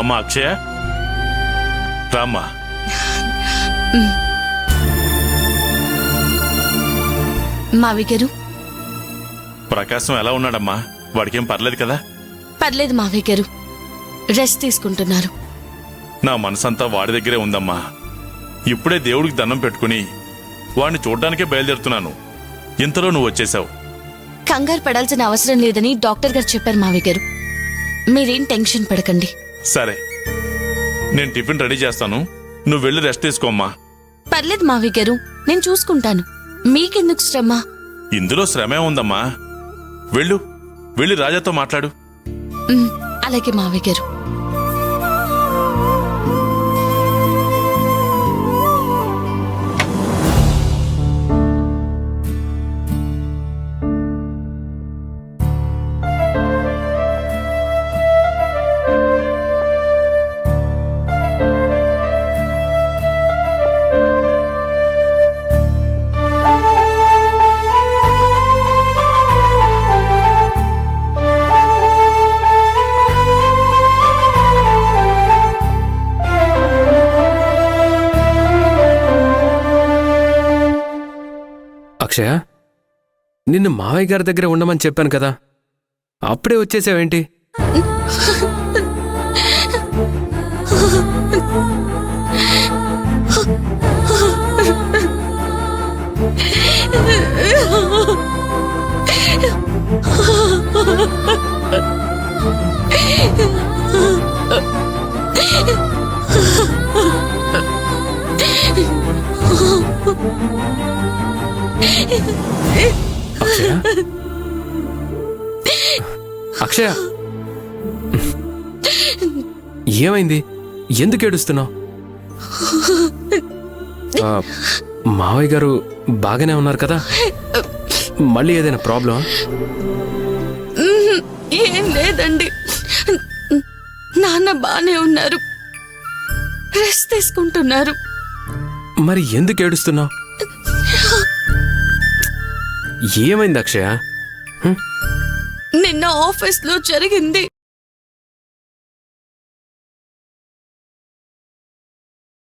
అమ్మా అక్షయ రామ్మా. మావయ్య గారు, ప్రకాశం ఎలా ఉన్నాడమ్మా? వాడికేం పర్లేదు కదా? పర్లేదు మావయ్య గారు, రెస్ట్ తీసుకుంటున్నారు. నా మనసంతా వాడి దగ్గరే ఉందమ్మా. ఇప్పుడే దేవుడికి దండం పెట్టుకుని వాడిని చూడ్డానికే బయలుదేరుతున్నాను. ఇంతలో నువ్వు వచ్చేసావు. కంగారు పడాల్సిన అవసరం లేదని డాక్టర్ గారు చెప్పారు మావయ్య గారు. మీరేం టెన్షన్ పడకండి. సరే, నేను టిఫిన్ రెడీ చేస్తాను, నువ్వు వెళ్ళి రెస్ట్ తీసుకోమ్మా. పర్లేదు మావయ్య గారు, నేను చూసుకుంటాను. మీకెందుకు శ్రమ? ఇందులో శ్రమే ఉందమ్మా. వెళ్ళు, వెళ్ళి రాజాతో మాట్లాడు. అలాగే మావయ్య గారు. అక్షయ, నిన్ను మావయ్య గారి దగ్గర ఉండమని చెప్పాను కదా, అప్పుడే వచ్చేసావేంటి? అక్షయ, అక్షయ, ఏమైంది? ఎందుకు ఏడుస్తున్నావు? మావయ్య గారు బాగానే ఉన్నారు కదా? మళ్ళీ ఏదైనా ప్రాబ్లమా? ఏం లేదండి, నాన్న బానే ఉన్నారు, రెస్ట్ తీసుకుంటున్నారు. మరి ఎందుకు ఏడుస్తున్నావు? ఏమైంది అక్షయ? నిన్న ఆఫీస్లో జరిగింది